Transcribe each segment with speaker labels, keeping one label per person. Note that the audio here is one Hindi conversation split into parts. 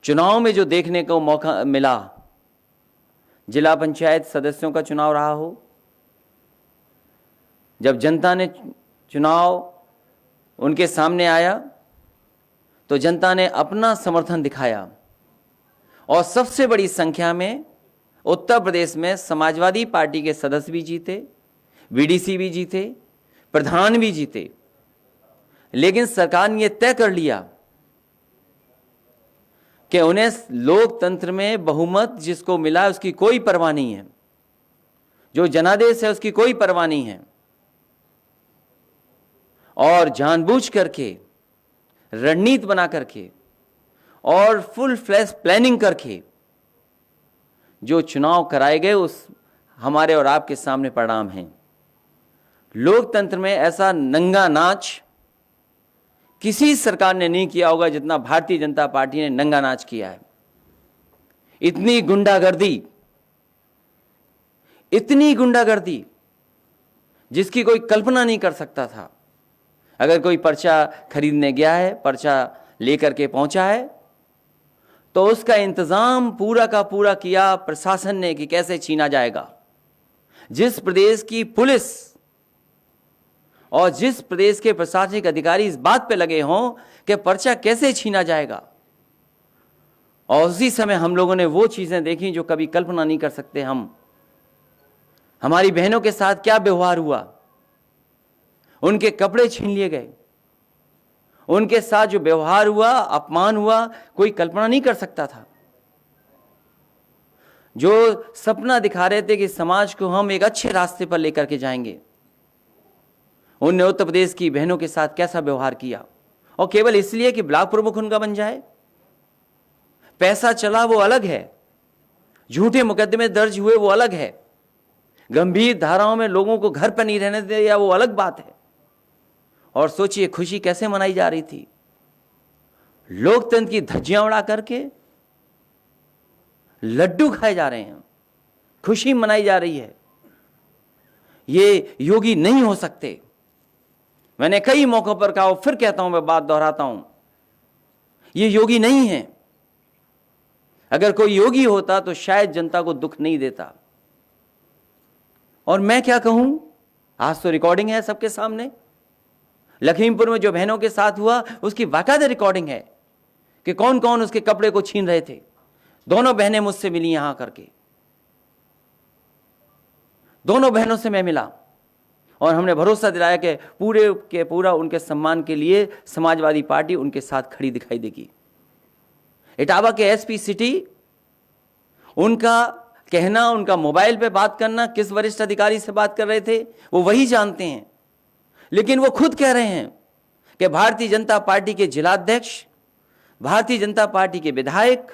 Speaker 1: चुनाव में जो देखने को मौका मिला, जिला पंचायत सदस्यों का चुनाव रहा हो, जब जनता ने चुनाव उनके सामने आया तो जनता ने अपना समर्थन दिखाया और सबसे बड़ी संख्या में उत्तर प्रदेश में समाजवादी पार्टी के सदस्य भी जीते, वीडीसी भी जीते, प्रधान भी जीते। लेकिन सरकार ने यह तय कर लिया कि उन्हें लोकतंत्र में बहुमत जिसको मिला है उसकी कोई परवाह नहीं है, जो जनादेश है उसकी कोई परवाह नहीं है, और जानबूझ करके रणनीति बना करके और फुल फ्लैश प्लानिंग करके जो चुनाव कराए गए उस हमारे और आपके सामने परिणाम हैं। लोकतंत्र में ऐसा नंगा नाच किसी सरकार ने नहीं किया होगा जितना भारतीय जनता पार्टी ने नंगा नाच किया है। इतनी गुंडागर्दी जिसकी कोई कल्पना नहीं कर सकता था। अगर कोई पर्चा खरीदने गया है, पर्चा लेकर के पहुंचा है, तो उसका इंतजाम पूरा का पूरा किया प्रशासन ने कि कैसे छीना जाएगा। जिस प्रदेश की पुलिस और जिस प्रदेश के प्रशासनिक अधिकारी इस बात पे लगे हों कि पर्चा कैसे छीना जाएगा, और उसी समय हम लोगों ने वो चीजें देखी जो कभी कल्पना नहीं कर सकते हम। हमारी बहनों के साथ क्या व्यवहार हुआ, उनके कपड़े छीन लिए गए, उनके साथ जो व्यवहार हुआ, अपमान हुआ, कोई कल्पना नहीं कर सकता था। जो सपना दिखा रहे थे कि समाज को हम एक अच्छे रास्ते पर लेकर के जाएंगे, उनने उत्तर प्रदेश की बहनों के साथ कैसा व्यवहार किया, और केवल इसलिए कि ब्लॉक प्रमुख उनका बन जाए। पैसा चला वो अलग है, झूठे मुकदमे दर्ज हुए वो अलग है, गंभीर धाराओं में लोगों को घर पर नहीं रहने दे या वो अलग बात है। और सोचिए खुशी कैसे मनाई जा रही थी, लोकतंत्र की धज्जियां उड़ा करके लड्डू खाए जा रहे हैं, खुशी मनाई जा रही है। ये योगी नहीं हो सकते। मैंने कई मौकों पर कहा, फिर कहता हूं, मैं बात दोहराता हूं, ये योगी नहीं है। अगर कोई योगी होता तो शायद जनता को दुख नहीं देता। और मैं क्या कहूं, आज तो रिकॉर्डिंग है सबके सामने। लखीमपुर में जो बहनों के साथ हुआ उसकी बाकायदा रिकॉर्डिंग है कि कौन कौन उसके कपड़े को छीन रहे थे। दोनों बहनें मुझसे मिली यहां करके, दोनों बहनों से मैं मिला और हमने भरोसा दिलाया कि पूरे के पूरा उनके सम्मान के लिए समाजवादी पार्टी उनके साथ खड़ी दिखाई देगी। इटावा के एसपी सिटी, उनका कहना, उनका मोबाइल पे बात करना, किस वरिष्ठ अधिकारी से बात कर रहे थे वो वही जानते हैं। लेकिन वो खुद कह रहे हैं कि भारतीय जनता पार्टी के जिलाध्यक्ष, भारतीय जनता पार्टी के विधायक,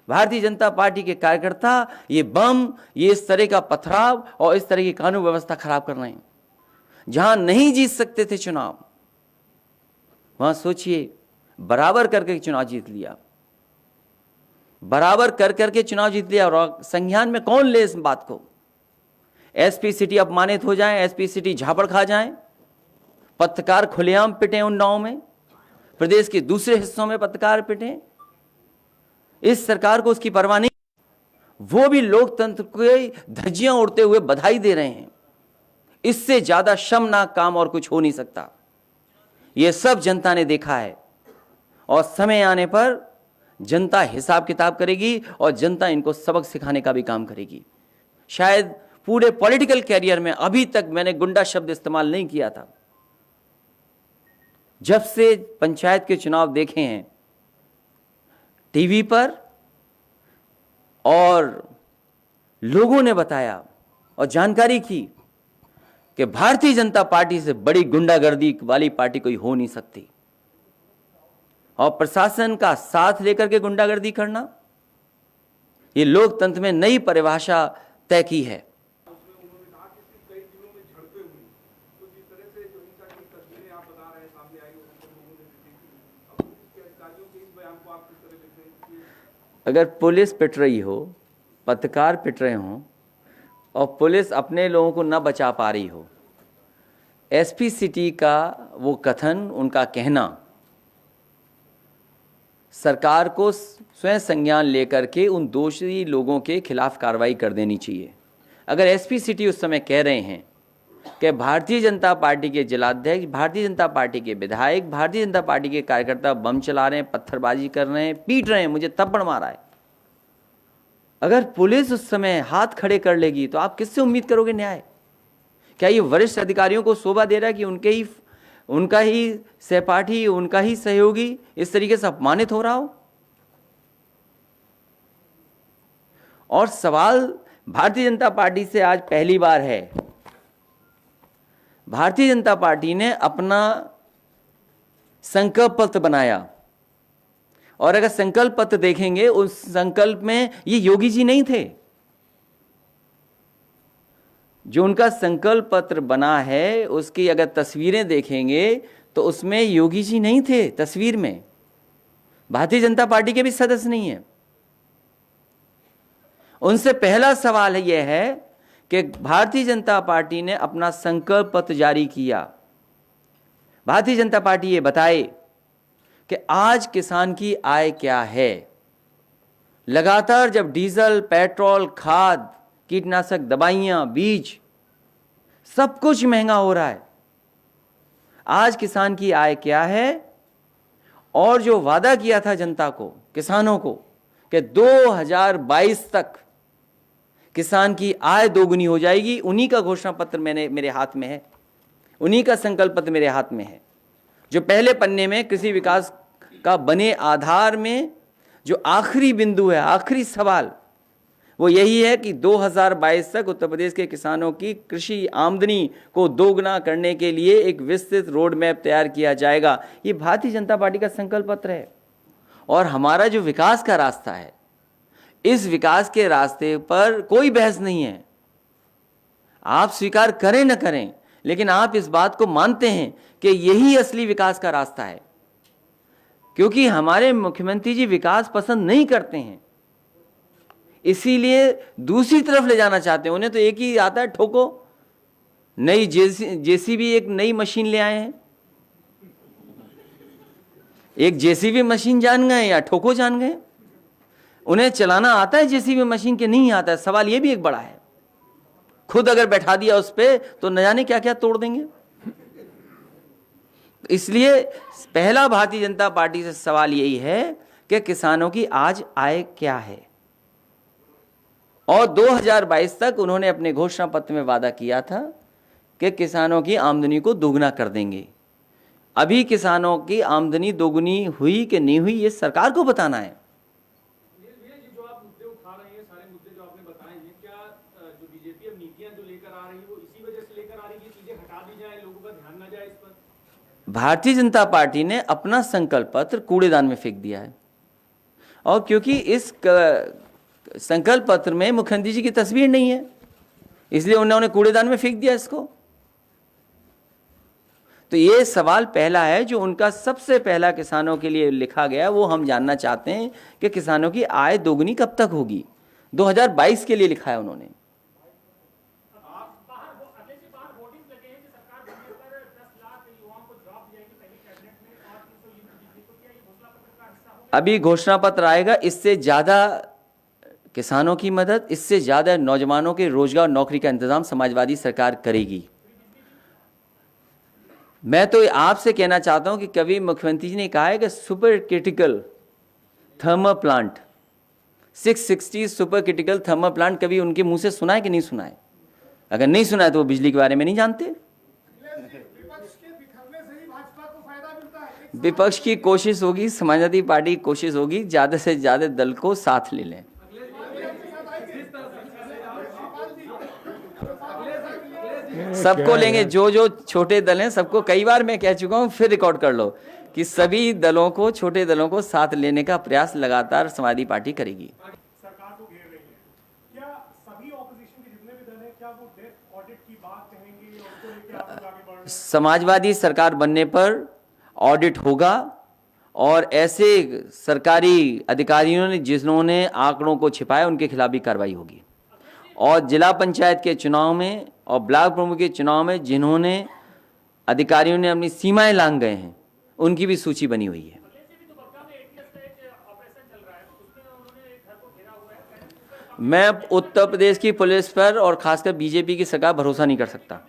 Speaker 1: भारतीय जनता पार्टी के कार्यकर्ता ये बम, ये इस तरह का पथराव और इस तरह की कानून व्यवस्था खराब कर रहे हैं। जहां नहीं जीत सकते थे चुनाव, वहां सोचिए बराबर करके चुनाव जीत लिया, बराबर कर करके चुनाव जीत लिया। और संज्ञान में कौन ले इस बात को? एसपी सिटी अपमानित हो जाए, एसपी सिटी झापड़ खा जाए, पत्रकार खुलेआम पिटे उन्नाव में, प्रदेश के दूसरे हिस्सों में पत्रकार पिटे, इस सरकार को उसकी परवाह नहीं। वो भी लोकतंत्र को धज्जियां उड़ते हुए बधाई दे रहे हैं। इससे ज्यादा शर्मनाक काम और कुछ हो नहीं सकता। यह सब जनता ने देखा है और समय आने पर जनता हिसाब किताब करेगी और जनता इनको सबक सिखाने का भी काम करेगी। शायद पूरे पॉलिटिकल कैरियर में अभी तक मैंने गुंडा शब्द इस्तेमाल नहीं किया था। जब से पंचायत के चुनाव देखे हैं टीवी पर और लोगों ने बताया और जानकारी की कि भारतीय जनता पार्टी से बड़ी गुंडागर्दी वाली पार्टी कोई हो नहीं सकती। और प्रशासन का साथ लेकर के गुंडागर्दी करना, ये लोकतंत्र में नई परिभाषा तय की है। अगर पुलिस पिट रही हो, पत्रकार पिट रहे हों और पुलिस अपने लोगों को न बचा पा रही हो, एसपी सिटी का वो कथन, उनका कहना सरकार को स्वयं संज्ञान लेकर के उन दोषी लोगों के खिलाफ कार्रवाई कर देनी चाहिए। अगर एसपी सिटी उस समय कह रहे हैं कि भारतीय जनता पार्टी के जिलाध्यक्ष, भारतीय जनता पार्टी के विधायक, भारतीय जनता पार्टी के कार्यकर्ता बम चला रहे हैं, पत्थरबाजी कर रहे हैं, पीट रहे हैं, मुझे थप्पड़ मारा है, अगर पुलिस उस समय हाथ खड़े कर लेगी तो आप किससे उम्मीद करोगे न्याय? क्या ये वरिष्ठ अधिकारियों को शोभा दे रहा है कि उनका ही सहपाठी, उनका ही सहयोगी इस तरीके से अपमानित हो रहा हो? और सवाल भारतीय जनता पार्टी से आज पहली बार है। भारतीय जनता पार्टी ने अपना संकल्प पत्र बनाया, और अगर संकल्प पत्र देखेंगे उस संकल्प में ये योगी जी नहीं थे। जो उनका संकल्प पत्र बना है उसकी अगर तस्वीरें देखेंगे तो उसमें योगी जी नहीं थे तस्वीर में, भारतीय जनता पार्टी के भी सदस्य नहीं है। उनसे पहला सवाल यह है कि भारतीय जनता पार्टी ने अपना संकल्प पत्र जारी किया, भारतीय जनता पार्टी ये बताए कि आज किसान की आय क्या है। लगातार जब डीजल, पेट्रोल, खाद, कीटनाशक दवाइयां, बीज, सब कुछ महंगा हो रहा है, आज किसान की आय क्या है? और जो वादा किया था जनता को, किसानों को, कि 2022 तक किसान की आय दोगुनी हो जाएगी, उन्हीं का घोषणा पत्र मेरे हाथ में है, उन्हीं का संकल्प पत्र मेरे हाथ में है। जो पहले पन्ने में कृषि विकास का बने आधार में जो आखिरी बिंदु है, आखिरी सवाल, वो यही है कि 2022 तक उत्तर प्रदेश के किसानों की कृषि आमदनी को दोगुना करने के लिए एक विस्तृत रोड मैप तैयार किया जाएगा। ये भारतीय जनता पार्टी का संकल्प पत्र है। और हमारा जो विकास का रास्ता है, इस विकास के रास्ते पर कोई बहस नहीं है। आप स्वीकार करें न करें, लेकिन आप इस बात को मानते हैं कि यही असली विकास का रास्ता है, क्योंकि हमारे मुख्यमंत्री जी विकास पसंद नहीं करते हैं, इसीलिए दूसरी तरफ ले जाना चाहते हैं। उन्हें तो एक ही आता है, ठोको। नई जेसीबी एक नई मशीन ले आए हैं, एक जेसीबी मशीन जान गए या ठोको जान गए? उन्हें चलाना आता है जेसीबी मशीन के नहीं आता है? सवाल ये भी एक बड़ा है। खुद अगर बैठा दिया उस पे तो न जाने क्या क्या तोड़ देंगे। इसलिए पहला भारतीय जनता पार्टी से सवाल यही है कि किसानों की आज आय क्या है। और 2022 तक उन्होंने अपने घोषणा पत्र में वादा किया था कि किसानों की आमदनी को दोगुना कर देंगे। अभी किसानों की आमदनी दोगुनी हुई कि नहीं हुई, ये सरकार को बताना है।
Speaker 2: जो आप मुद्दे उठा रहे हैं, सारे मुद्दे जो आपने बताए हैं, क्या जो बीजेपी अब नीतियां जो लेकर आ रही है वो इसी वजह से लेकर आ रही है कि चीजें हटा दी जाए, लोगों का ध्यान ना जाए इस पर?
Speaker 1: भारतीय जनता पार्टी ने अपना संकल्प पत्र कूड़ेदान में फेंक दिया है, और क्योंकि इस संकल्प पत्र में मुख्यमंत्री जी की तस्वीर नहीं है, इसलिए उन्होंने कूड़ेदान में फेंक दिया इसको। तो ये सवाल पहला है जो उनका सबसे पहला किसानों के लिए लिखा गया, वो हम जानना चाहते हैं कि किसानों की आय दोगुनी कब तक होगी। 2022 के लिए लिखा है उन्होंने। अभी घोषणा पत्र आएगा, इससे ज्यादा किसानों की मदद, इससे ज्यादा नौजवानों के रोजगार, नौकरी का इंतजाम समाजवादी सरकार करेगी। मैं तो आपसे कहना चाहता हूं कि कभी मुख्यमंत्री जी ने कहा है कि super critical thermal plant, 660 super critical thermal plant, कभी उनके मुंह से सुना है कि नहीं सुना है? अगर नहीं सुना है तो वो बिजली के बारे में नहीं जानते। विपक्ष की कोशिश होगी, समाजवादी पार्टी की कोशिश होगी, ज्यादा से ज्यादा दल को साथ ले लें। सबको लेंगे, जो जो छोटे दल हैं सबको। कई बार मैं कह चुका हूं, फिर रिकॉर्ड कर लो कि सभी दलों को, छोटे दलों को साथ लेने का प्रयास लगातार समाजवादी पार्टी करेगी।
Speaker 2: सरकार को घेर रही है, क्या सभी ऑपोजिशन के जितने भी दल हैं, क्या वो डेथ ऑडिट की बात कहेंगे और उसको लेकर आप लोग आगे बढ़ रहे हैं?
Speaker 1: समाजवादी सरकार बनने पर ऑडिट होगा, और ऐसे सरकारी अधिकारियों ने जिन्होंने आंकड़ों को छिपाया उनके खिलाफ भी कार्रवाई होगी। और जिला पंचायत के चुनाव में और ब्लॉक प्रमुख के चुनाव में जिन्होंने अधिकारियों ने अपनी सीमाएं लांघ गए हैं, उनकी भी सूची बनी हुई है। मैं उत्तर प्रदेश की पुलिस पर और खासकर बीजेपी की सरकार भरोसा नहीं कर सकता।